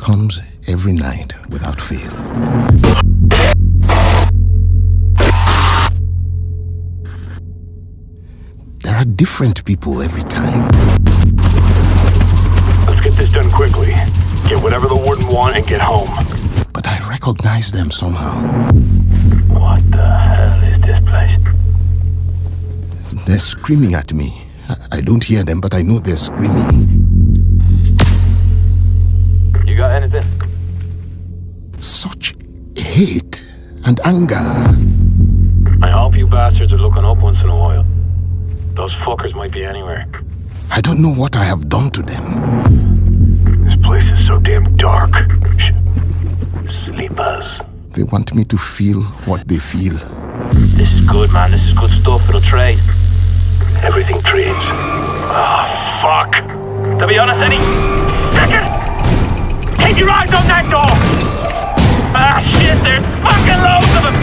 comes every night without fail. There are different people every time. Let's get this done quickly. Get whatever the warden wants and get home. But I recognize them somehow. What the hell is this place? They're screaming at me. I don't hear them, but I know they're screaming. You got anything? Such hate and anger. I hope you bastards are looking up once in a while. Those fuckers might be anywhere. I don't know what I have done to them. This place is so damn dark. Sleepers. They want me to feel what they feel. This is good, man. This is good stuff. It'll trade. Everything trades. Oh, fuck. To be honest, any second, keep your eyes on that door. Ah, shit, there's fucking loads of them.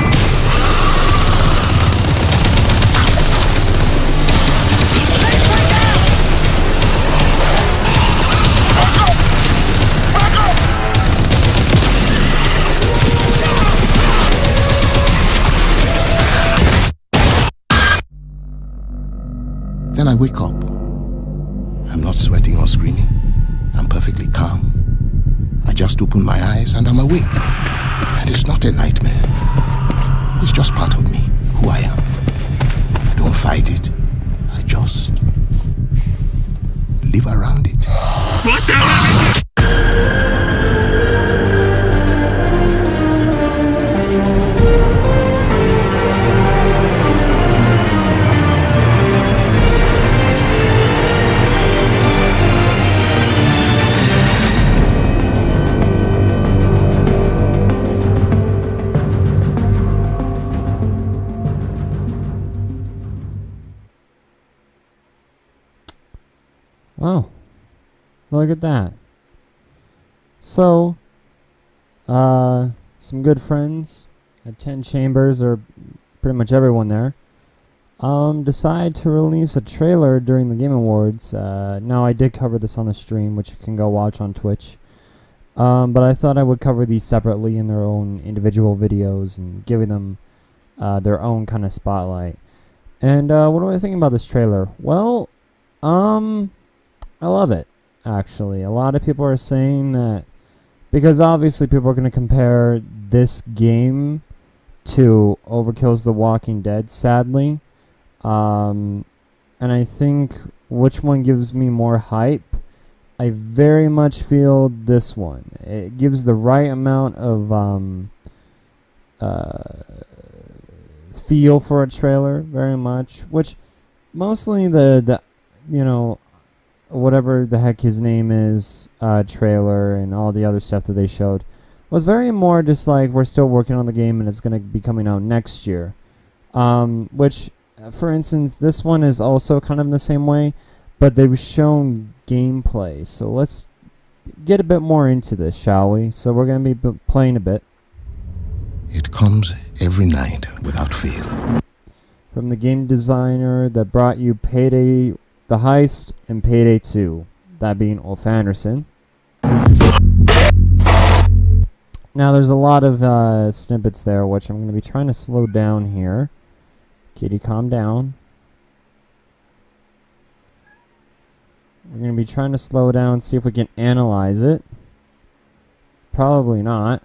Then I wake up. I'm not sweating or screaming. I'm perfectly calm. I just open my eyes and I'm awake. And it's not a nightmare. It's just part of me, who I am. I don't fight it. I just live around it. What the hell? Oh, look at that. So, some good friends at 10 Chambers, or pretty much everyone there, decide to release a trailer during the Game Awards. Now, I did cover this on the stream, which you can go watch on Twitch. But I thought I would cover these separately in their own individual videos and giving them their own kind of spotlight. And what do I think about this trailer? Well, I love it, actually. A lot of people are saying that, because obviously people are going to compare this game to Overkill's The Walking Dead, sadly. And I think which one gives me more hype? I very much feel this one. It gives the right amount of feel for a trailer, very much. Which mostly the you know, whatever the heck his name is, trailer and all the other stuff that they showed was very more just like, we're still working on the game and it's going to be coming out next year. Which, for instance, this one is also kind of in the same way, but they've shown gameplay. So let's get a bit more into this, shall we? So we're going to be playing a bit. It comes every night without fail. From the game designer that brought you Payday, The Heist, and Payday 2, that being Ulf Anderson. Now there's a lot of snippets there, which I'm going to be trying to slow down here. Kitty, calm down. We're going to be trying to slow down, see if we can analyze it. Probably not.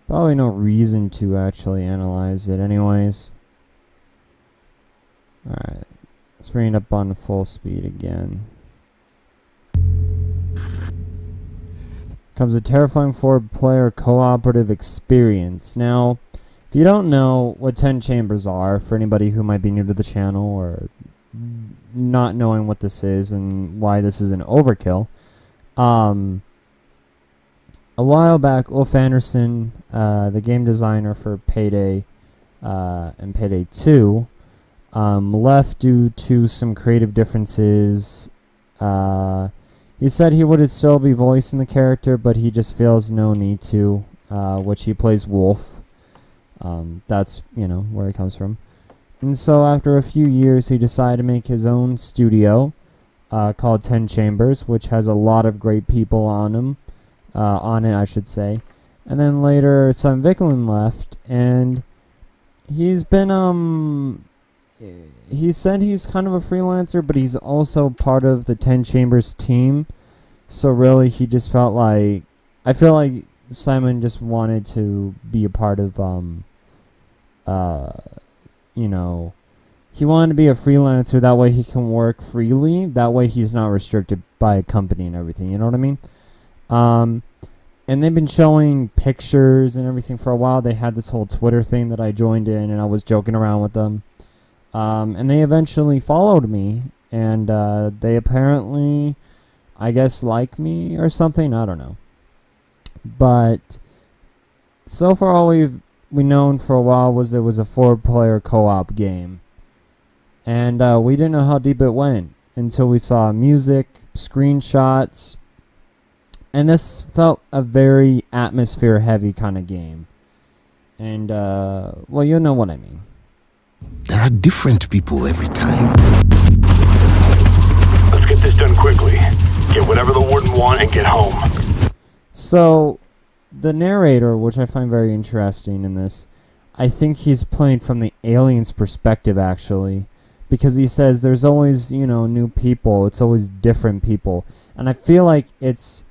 Probably no reason to actually analyze it anyways. Alright, let's bring it up on full speed again. Comes a terrifying 4-player cooperative experience. Now, if you don't know what 10 Chambers are, for anybody who might be new to the channel or not knowing what this is and why this is an overkill, a while back, Ulf Anderson, the game designer for Payday and Payday 2, left due to some creative differences. He said he would still be voicing the character, but he just feels no need to, which he plays Wolf. That's, you know, where he comes from. And so after a few years, he decided to make his own studio, called 10 Chambers, which has a lot of great people on it, I should say. And then later, theMDLune left, and he's been, he said he's kind of a freelancer, but he's also part of the 10 Chambers team. So really, he just felt like, I feel like Simon just wanted to be a part of, you know, he wanted to be a freelancer, that way he can work freely, that way he's not restricted by a company and everything, you know what I mean? And they've been showing pictures and everything for a while. They had this whole Twitter thing that I joined in, and I was joking around with them. And they eventually followed me, and they apparently, I guess, like me or something, I don't know. But so far all we known for a while was there was a 4-player co-op game. And we didn't know how deep it went until we saw music, screenshots, and this felt a very atmosphere-heavy kind of game. And, well, you know what I mean. There are different people every time. Let's get this done quickly. Get whatever the warden want and get home. So, the narrator, which I find very interesting in this, I think he's playing from the alien's perspective, actually. Because he says there's always, you know, new people. It's always different people. And I feel like it's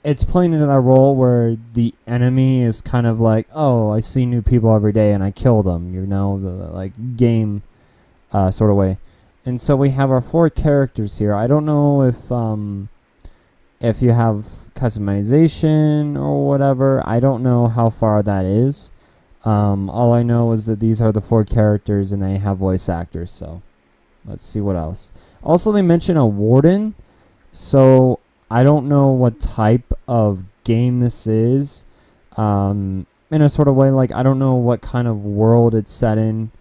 playing into that role where the enemy is kind of like, oh, I see new people every day and I kill them, you know, the like game sort of way. And so we have our 4 characters here. I don't know if you have customization or whatever. I don't know how far that is. All I know is that these are the 4 characters and they have voice actors, so let's see what else. Also, they mention a warden, so I don't know what type of game this is, in a sort of way, like, I don't know what kind of world it's set in.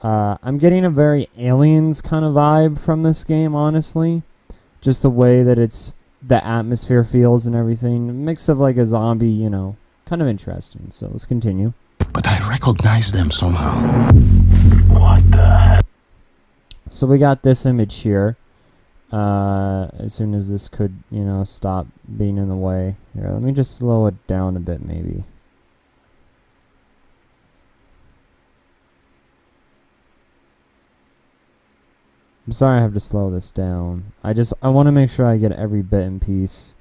I'm getting a very Aliens kind of vibe from this game, honestly. Just the way that the atmosphere feels and everything. A mix of like a zombie, you know, kind of interesting. So let's continue. But I recognize them somehow. What the heck? So we got this image here. As soon as this could, you know, stop being in the way. Here, let me just slow it down a bit, maybe. I'm sorry I have to slow this down. I want to make sure I get every bit in piece.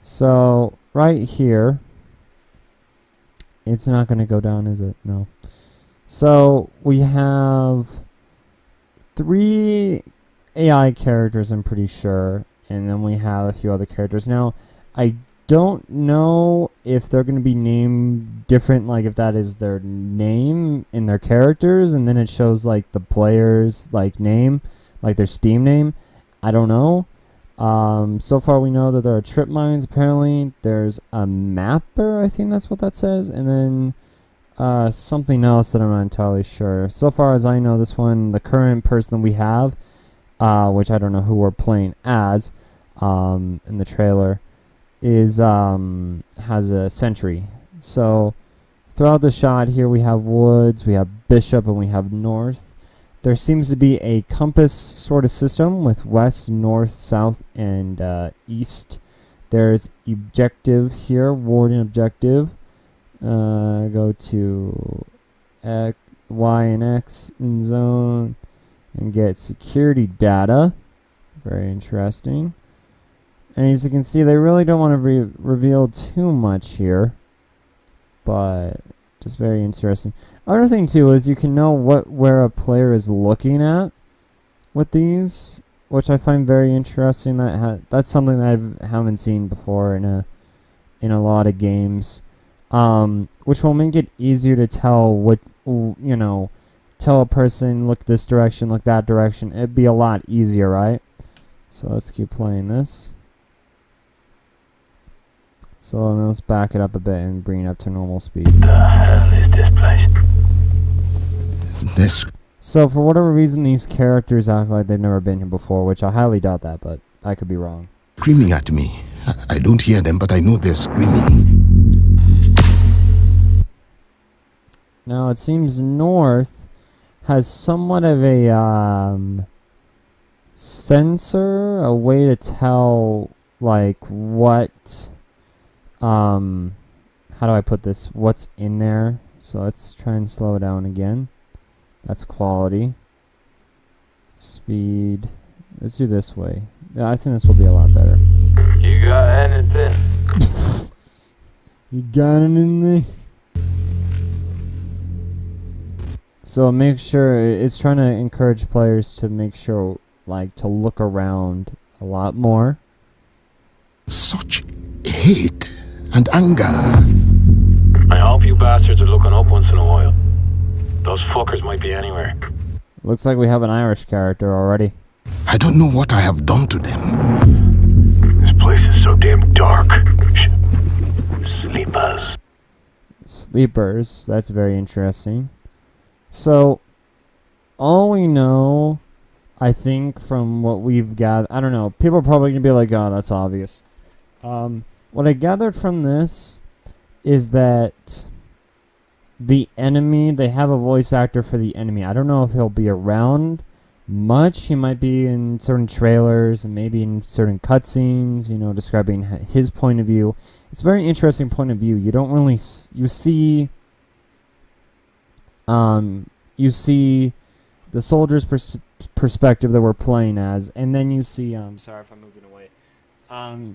So, right here. It's not going to go down, is it? No. So, we have 3 AI characters, I'm pretty sure. And then we have a few other characters. Now, I don't know if they're going to be named different, like if that is their name in their characters, and then it shows like the player's like name, like their Steam name. I don't know. So far we know that there are trip mines, apparently. There's a mapper, I think that's what that says. And then something else that I'm not entirely sure. So far as I know, this one, the current person that we have, which I don't know who we're playing as in the trailer, is has a sentry. So throughout the shot here we have woods, we have Bishop, and we have north. There seems to be a compass sort of system with west, north, south, and east. There's objective here, warden objective. Go to X, Y, and X in zone and get security data. Very interesting. And as you can see, they really don't want to reveal too much here, but just very interesting. Other thing too is you can know where a player is looking at with these, which I find very interesting. That's something that I haven't seen before in a lot of games, which will make it easier to tell tell a person look this direction, look that direction. It'd be a lot easier, right? So let's keep playing this. So let's back it up a bit and bring it up to normal speed. What the hell is this place? So for whatever reason, these characters act like they've never been here before, which I highly doubt that, but I could be wrong. Screaming at me. I don't hear them, but I know they're screaming. Now it seems north has somewhat of a sensor, a way to tell like what how do I put this, what's in there. So let's try and slow it down again. That's quality. Speed. Let's do this way. Yeah, I think this will be a lot better. You got anything? You got anything? So make sure, it's trying to encourage players to make sure, like, to look around a lot more. Such hate and anger. I hope you bastards are looking up once in a while. Those fuckers might be anywhere. Looks like we have an Irish character already. I don't know what I have done to them. This place is so damn dark. Sleepers. Sleepers, that's very interesting. So, all we know, I think, from what we've got, I don't know, people are probably going to be like, oh, that's obvious. What I gathered from this is that the enemy, they have a voice actor for the enemy. I don't know if he'll be around much. He might be in certain trailers and maybe in certain cutscenes, you know, describing his point of view. It's a very interesting point of view. You don't really, you see the soldier's perspective that we're playing as, and then you see, sorry if I'm moving away,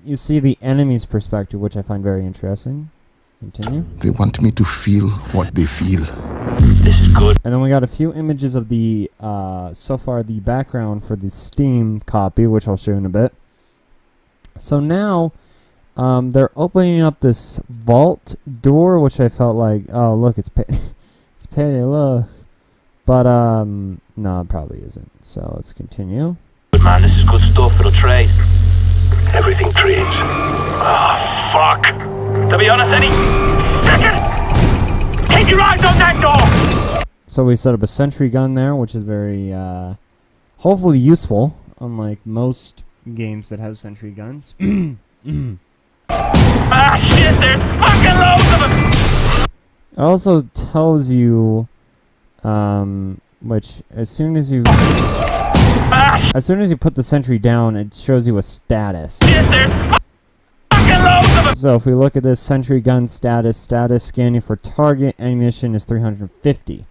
you see the enemy's perspective, which I find very interesting. Continue. They want me to feel what they feel. This is good. And then we got a few images of the, so far, the background for the Steam copy, which I'll show you in a bit. So now, they're opening up this vault door, which I felt like, oh, look, it's it's payday, look. But, no, it probably isn't. So let's continue. Good man, this is good stuff. It'll trade. Everything trades. Ah, fuck. To be honest, Eddie, keep your eyes on that door! So we set up a sentry gun there, which is very, hopefully useful, unlike most games that have sentry guns. Ah, shit, there's fucking loads of them! It also tells you, which as soon as you put the sentry down, it shows you a status. Shit, there's fucking loads of them! So if we look at this sentry gun status scanning for target ammunition is 350.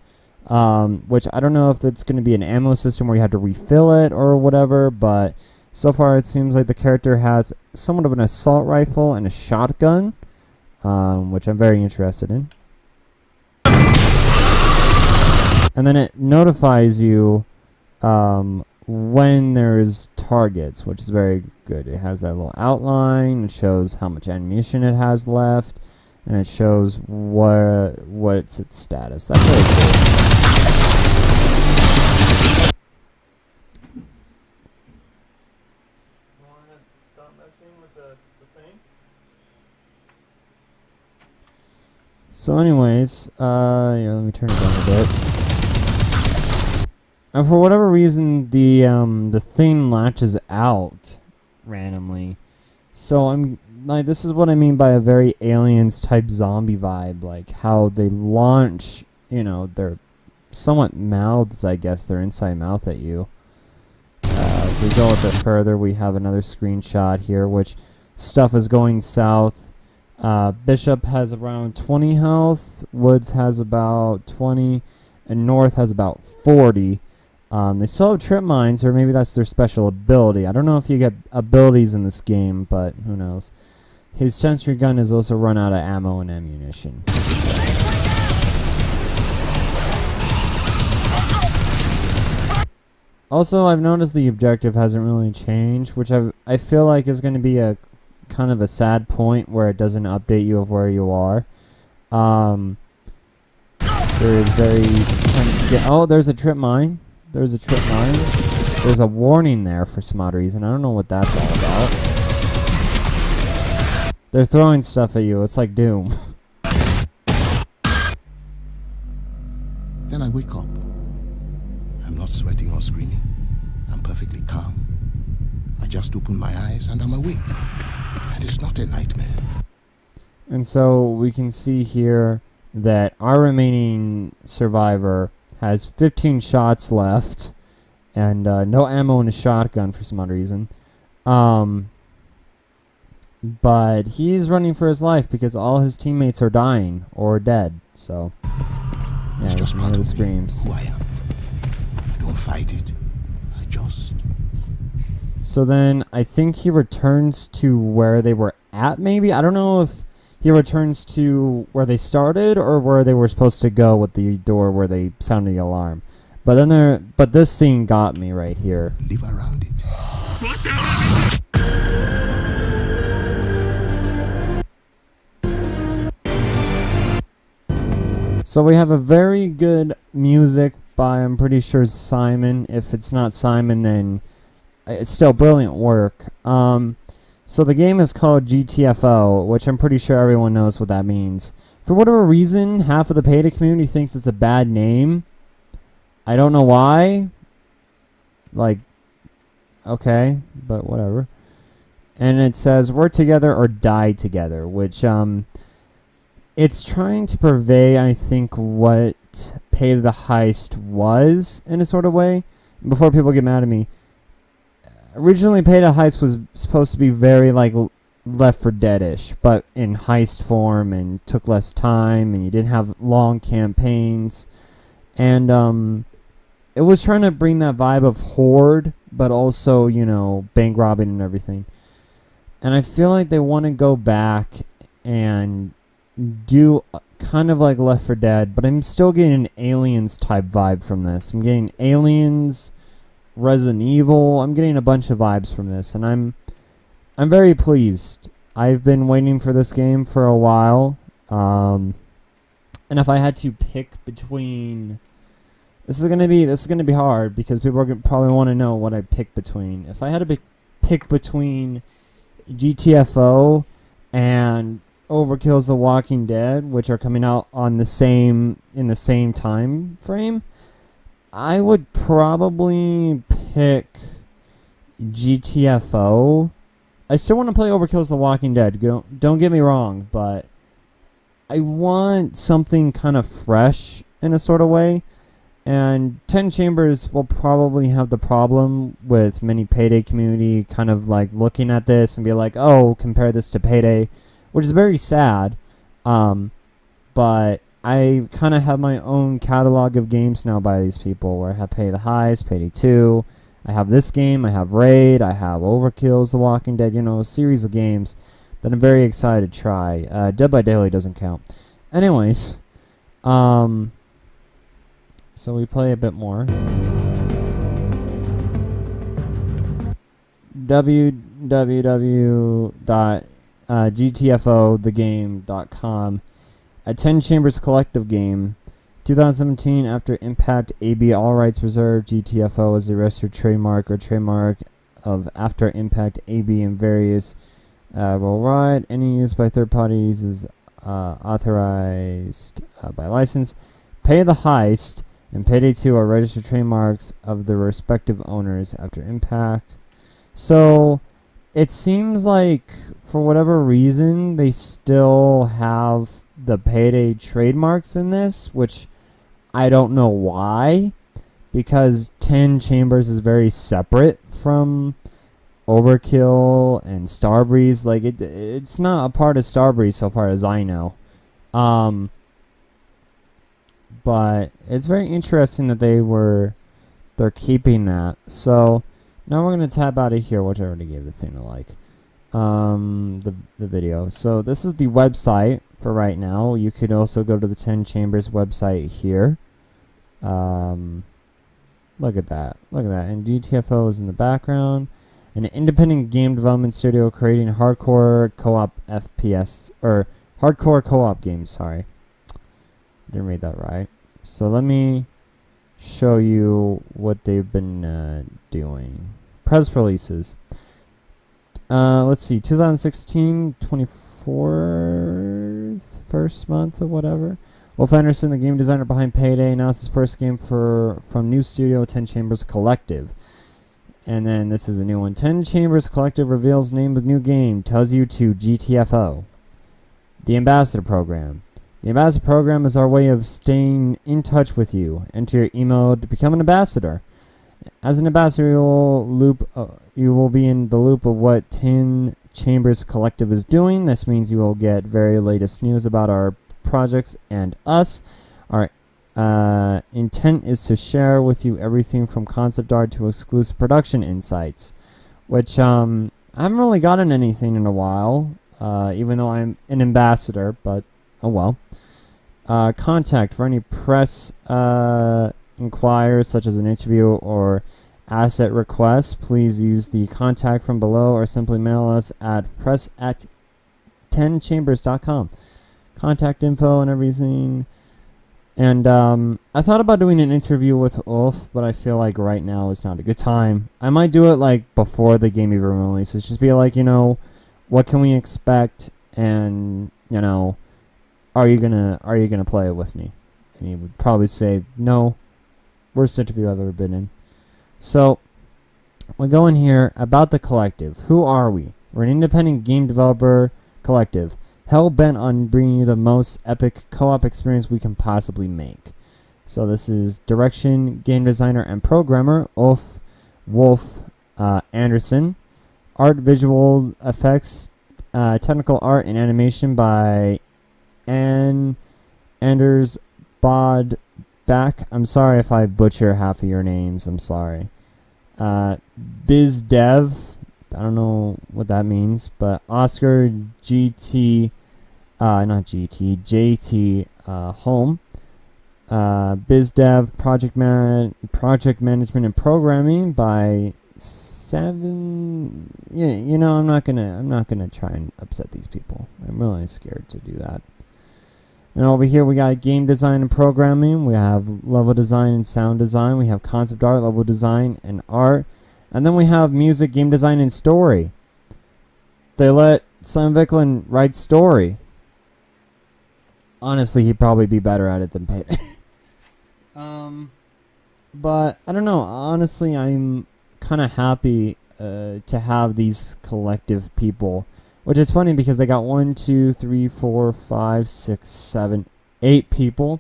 Which I don't know if it's going to be an ammo system where you have to refill it or whatever, but so far it seems like the character has somewhat of an assault rifle and a shotgun, which I'm very interested in. And then it notifies you when there's targets, which is very good. It has that little outline. It shows how much ammunition it has left, and it shows what's its status. That's really cool. Stop messing with the thing. So anyways, yeah, let me turn it down a bit. And for whatever reason, the thing latches out randomly. So I'm like, this is what I mean by a very Aliens type zombie vibe, like how they launch, you know, their somewhat mouths, I guess, their inside mouth at you. If we go a bit further, we have another screenshot here, which stuff is going south. Bishop has around 20 health, Woods has about 20, and North has about 40. They still have trip mines, or maybe that's their special ability. I don't know if you get abilities in this game, but who knows. His sentry gun has also run out of ammo and ammunition. Also, I've noticed the objective hasn't really changed, which I feel like is going to be a kind of a sad point where it doesn't update you of where you are. There is very tense. Oh, there's a trip mine. There's a trip mine. There's a warning there for some odd reason. I don't know what that's all about. They're throwing stuff at you. It's like Doom. Then I wake up. I'm not sweating or screaming. I'm perfectly calm. I just open my eyes and I'm awake. And it's not a nightmare. And so we can see here that our remaining survivor has 15 shots left. and no ammo in his shotgun for some odd reason. But he's running for his life because all his teammates are dying or dead. So yeah, It's just you part hear the of me, screams. who I am. I don't fight it. I just... So then I think he returns to where they were at, maybe? I don't know if he returns to where they started or where they were supposed to go with the door where they sounded the alarm. But then but this scene got me right here. live around it. So we have a very good music by, I'm pretty sure, Simon. If it's not Simon, then it's still brilliant work. So the game is called GTFO, which I'm pretty sure everyone knows what that means. For whatever reason, half of the payday community thinks it's a bad name. I don't know why. Like, okay, but whatever. And it says, work together or die together, which, it's trying to purvey, I think, what Pay the Heist was, in a sort of way. Before people get mad at me. Originally, Pay the Heist was supposed to be very, like, Left 4 Dead-ish, but in heist form, and took less time, and you didn't have long campaigns. And, it was trying to bring that vibe of Horde, but also, you know, bank robbing and everything. And I feel like they want to go back and do kind of like Left 4 Dead, but I'm still getting an Aliens type vibe from this. I'm getting Aliens, Resident Evil. I'm getting a bunch of vibes from this, and I'm very pleased. I've been waiting for this game for a while, and if I had to pick between, this is gonna be hard because people are probably want to know what I pick between. If I had to pick between GTFO and Overkill's The Walking Dead, which are coming out on in the same time frame, I would probably pick GTFO. I still want to play Overkill's The Walking Dead. Don't get me wrong, but I want something kind of fresh in a sort of way. And 10 Chambers will probably have the problem with many Payday community kind of like looking at this and be like, oh, compare this to Payday, which is very sad. But I kind of have my own catalog of games now by these people, where I have Pay the Heist, Payday 2, I have this game, I have Raid, I have Overkill's The Walking Dead, you know, a series of games that I'm very excited to try. Dead by Daylight doesn't count. Anyways, so we play a bit more. www.gtfothegame.com. A 10 Chambers collective game. 2017, after Impact AB, all rights reserved. GTFO is a registered trademark or trademark of After Impact AB and various worldwide. Any use by third parties is authorized by license. Pay the Heist and Payday 2 are registered trademarks of the respective owners After Impact. So it seems like, for whatever reason, they still have the Payday trademarks in this, which I don't know why, because 10 Chambers is very separate from Overkill and Starbreeze. Like, it's not a part of Starbreeze so far as I know. But it's very interesting that they're keeping that. So now we're gonna tab out of here, which I already gave the thing a like. The video. So this is the website for right now. You could also go to the 10 Chambers website here. Look at that. Look at that. And GTFO is in the background. An independent game development studio creating hardcore co-op FPS, or hardcore co-op games, sorry. Didn't read that right. So let me show you what they've been doing. Press releases. Let's see, 2016, 24th, first month or whatever. Wolf Anderson, the game designer behind Payday, announced his first game from new studio 10 Chambers Collective. And then this is a new one. 10 Chambers Collective reveals name of new game, tells you to GTFO. The Ambassador Program. The Ambassador Program is our way of staying in touch with you. Enter your email to become an ambassador. As an ambassador, you will be in the loop of what 10 Chambers Collective is doing. This means you will get very latest news about our projects and us. Our intent is to share with you everything from concept art to exclusive production insights, which I haven't really gotten anything in a while, even though I'm an ambassador, but oh well. Contact for any press inquiries, such as an interview or asset requests. Please use the contact from below or simply mail us at press@10chambers.com. Contact info and everything. And I thought about doing an interview with Ulf, but I feel like right now is not a good time. I might do it like before the game even releases. Just be like, what can we expect? And are you gonna play it with me? And he would probably say no. Worst interview I've ever been in. So we go in here about the collective. Who are we? We're an independent game developer collective, hell bent on bringing you the most epic co-op experience we can possibly make. So this is direction, game designer, and programmer Wolf Anderson. Art, visual effects, technical art, and animation by Anders Bod Back. I'm sorry if I butcher half of your names. I'm sorry. Biz Dev. I don't know what that means, but Oscar JT Home. Biz Dev, project management and programming by 7. Yeah, I'm not gonna try and upset these people. I'm really scared to do that. And over here we got game design and programming. We have level design and sound design. We have concept art, level design, and art. And then we have music, game design, and story. They let Simon Vicklin write story. Honestly, he'd probably be better at it than Payday. But I don't know. Honestly, I'm kind of happy to have these collective people. Which is funny because they got 1, 2, 3, 4, 5, 6, 7, 8 people.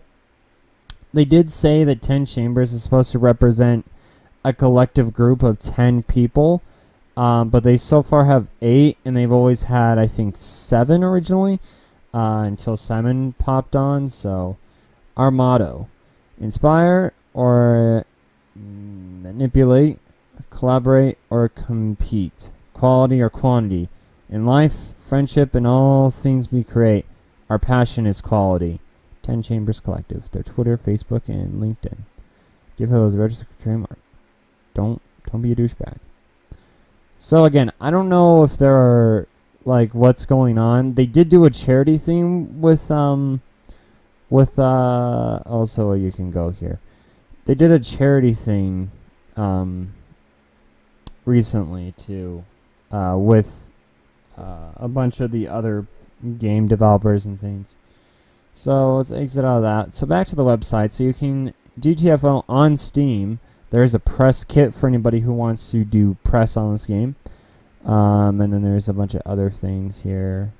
They did say that 10 Chambers is supposed to represent a collective group of 10 people. But they so far have 8, and they've always had, I think, 7 originally. Until Simon popped on. So, our motto: inspire or manipulate, collaborate or compete, quality or quantity. In life, friendship, and all things we create, our passion is quality. 10 Chambers Collective. Their Twitter, Facebook, and LinkedIn. GTFO is a registered trademark. Don't be a douchebag. So again, I don't know if there are what's going on. They did do a charity thing with also you can go here. They did a charity thing recently too with a bunch of the other game developers and things. So let's exit out of that. So back to the website. So you can GTFO on Steam. There's a press kit for anybody who wants to do press on this game. And then there's a bunch of other things here.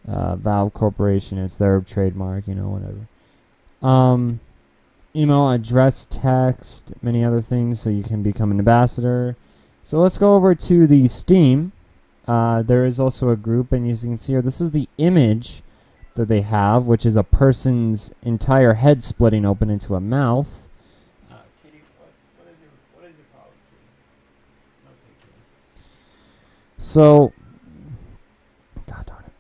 Valve Corporation, it's their trademark, whatever. Email address, text, many other things, so you can become an ambassador. So let's go over to the Steam. There is also a group, and as you can see here, this is the image that they have, which is a person's entire head splitting open into a mouth. Kitty, what is your problem, Kitty? Okay, Kitty. So, God darn it.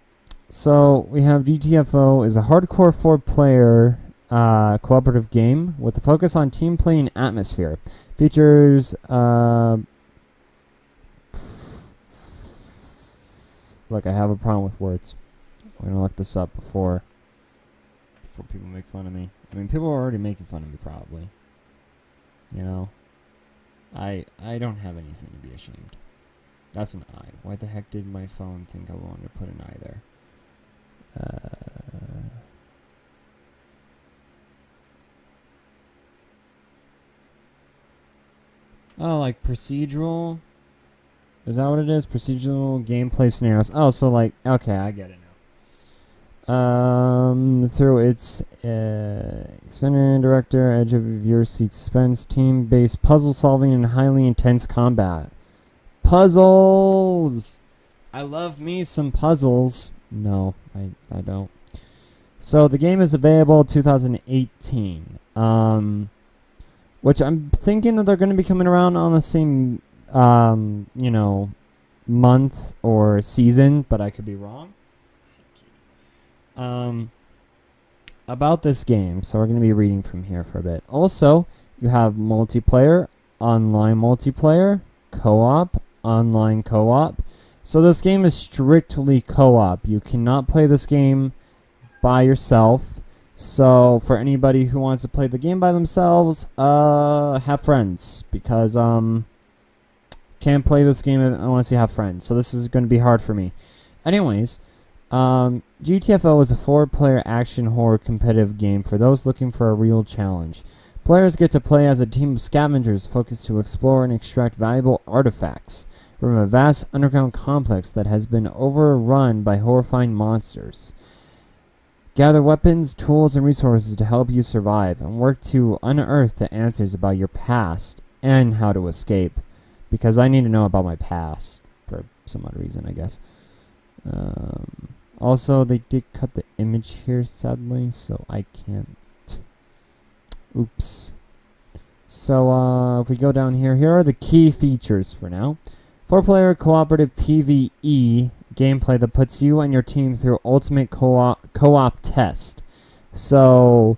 So we have GTFO is a hardcore 4-player cooperative game with a focus on team play and atmosphere. Features Look, I have a problem with words. We're going to look this up before people make fun of me. I mean, people are already making fun of me, probably. I don't have anything to be ashamed. That's an I. Why the heck did my phone think I wanted to put an I there? Oh, like procedural? Is that what it is? Procedural gameplay scenarios. Oh, so okay, I get it through its expanded director, edge of your seat suspense, team-based puzzle solving, and highly intense combat. Puzzles! I love me some puzzles. No, I don't. So the game is available 2018. Which I'm thinking that they're going to be coming around on the same, month or season, but I could be wrong. About this game, so we're going to be reading from here for a bit. Also, you have multiplayer, online multiplayer, co-op, online co-op. So this game is strictly co-op. You cannot play this game by yourself. So for anybody who wants to play the game by themselves, have friends, because can't play this game unless you have friends. So this is going to be hard for me. Anyways, GTFO is a 4-player action horror competitive game for those looking for a real challenge. Players get to play as a team of scavengers focused to explore and extract valuable artifacts from a vast underground complex that has been overrun by horrifying monsters. Gather weapons, tools, and resources to help you survive, and work to unearth the answers about your past and how to escape. Because I need to know about my past for some odd reason, I guess. Also, they did cut the image here, sadly, so I can't. Oops. So, if we go down here, here are the key features for now. 4-player cooperative PvE gameplay that puts you and your team through ultimate co-op test. So,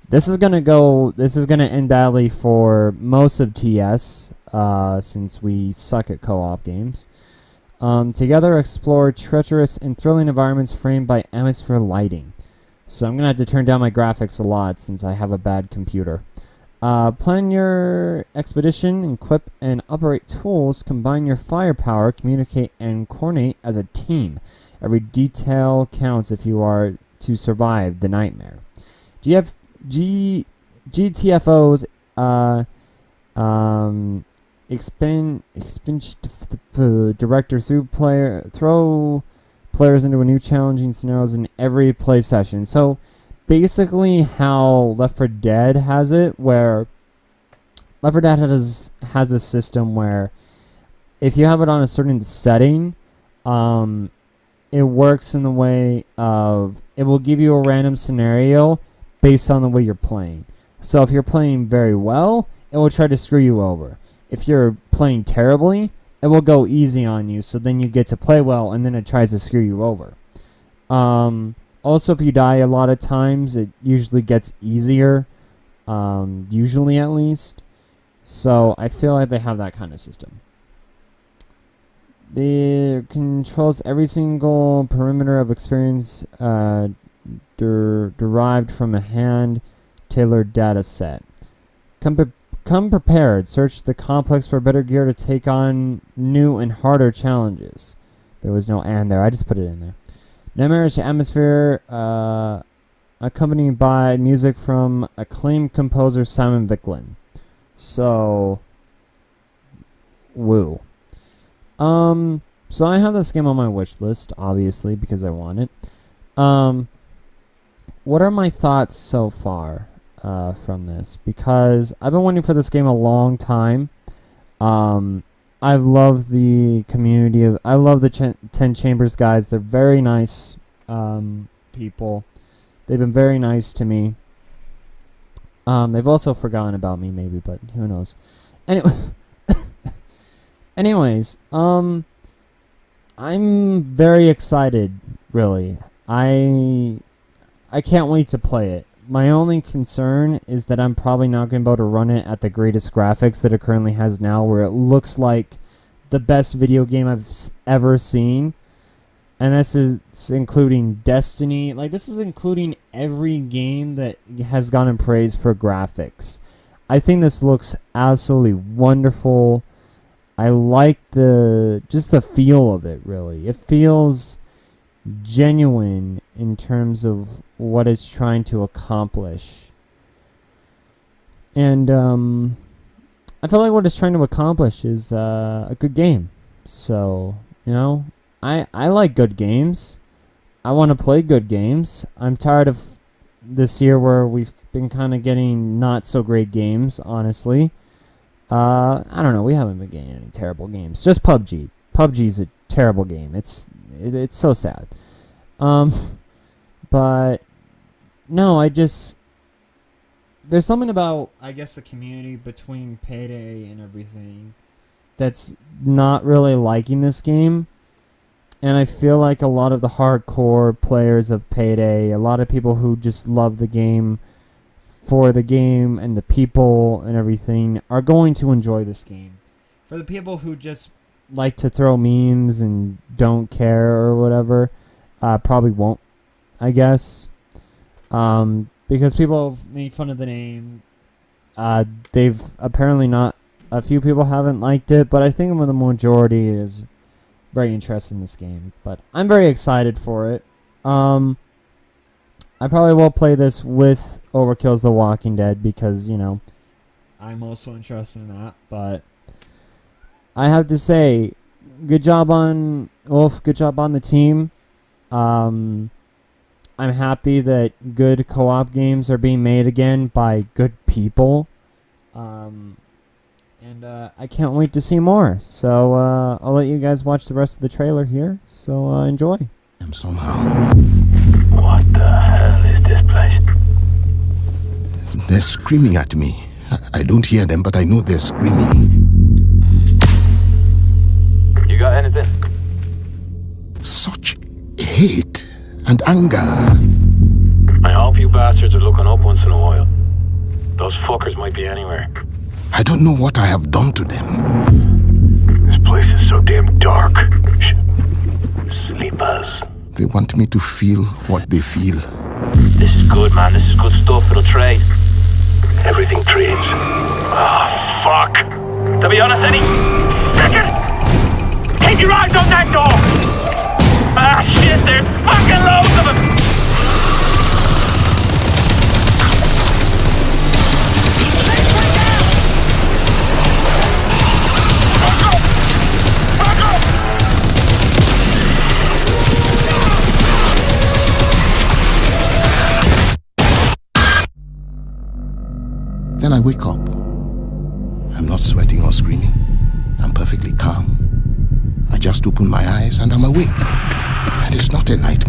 this is gonna end badly for most of TS, since we suck at co-op games. Together explore treacherous and thrilling environments framed by atmosphere lighting. So I'm going to have to turn down my graphics a lot since I have a bad computer. Plan your expedition, equip and operate tools, combine your firepower, communicate and coordinate as a team. Every detail counts if you are to survive the nightmare. GTFO's director throw players into a new challenging scenarios in every play session. So basically how Left 4 Dead has it, where Left 4 Dead has a system where if you have it on a certain setting, it works in the way of it will give you a random scenario based on the way you're playing. So if you're playing very well, it will try to screw you over. If you're playing terribly, it will go easy on you, so then you get to play well, and then it tries to screw you over. Also, if you die a lot of times, it usually gets easier, usually at least. So I feel like they have that kind of system. It controls every single perimeter of experience derived from a hand-tailored data set. Come prepared. Search the complex for better gear to take on new and harder challenges. There was no "and" there. I just put it in there. Nightmarish atmosphere, accompanied by music from acclaimed composer Simon Vicklin. So, woo. So I have this game on my wish list, obviously, because I want it. What are my thoughts so far? From this, because I've been waiting for this game a long time. I've loved the community. I love the 10 Chambers guys. They're very nice people. They've been very nice to me. They've also forgotten about me, maybe, but who knows. Anyways, I'm very excited. Really, I can't wait to play it. My only concern is that I'm probably not going to be able to run it at the greatest graphics that it currently has now, where it looks like the best video game I've ever seen. And this is including Destiny. Like, this is including every game that has gotten praise for graphics. I think this looks absolutely wonderful. I like just the feel of it, really. It feels genuine in terms of what it's trying to accomplish. And I feel like what it's trying to accomplish is a good game. So, I like good games. I want to play good games. I'm tired of this year where we've been kind of getting not so great games, honestly. I don't know. We haven't been getting any terrible games. Just PUBG. PUBG's a terrible game. It's so sad. But no, there's something about, I guess, the community between Payday and everything that's not really liking this game. And I feel like a lot of the hardcore players of Payday, a lot of people who just love the game for the game and the people and everything, are going to enjoy this game. For the people who just like to throw memes and don't care or whatever, probably won't, I guess. Because people have made fun of the name. They've apparently not, a few people haven't liked it, but I think the majority is very interested in this game. But I'm very excited for it. I probably will play this with Overkill's The Walking Dead because, you know, I'm also interested in that. But I have to say, good job on Wolf, good job on the team. I'm happy that good co-op games are being made again by good people. And I can't wait to see more. So I'll let you guys watch the rest of the trailer here. So enjoy. Somehow. What the hell is this place? They're screaming at me. I don't hear them, but I know they're screaming. You got anything? Such hate and anger. I hope you bastards are looking up once in a while. Those fuckers might be anywhere. I don't know what I have done to them. This place is so damn dark. Sleepers. They want me to feel what they feel. This is good, man. This is good stuff. It'll trade. Everything trades. Ah, fuck. To be honest, any... Second! Keep your eyes on that door! Ah, shit, there's fucking loads of them! Then I wake up. I'm not sweating or screaming. I'm perfectly calm. I just open my eyes and I'm awake. And it's not a nightmare.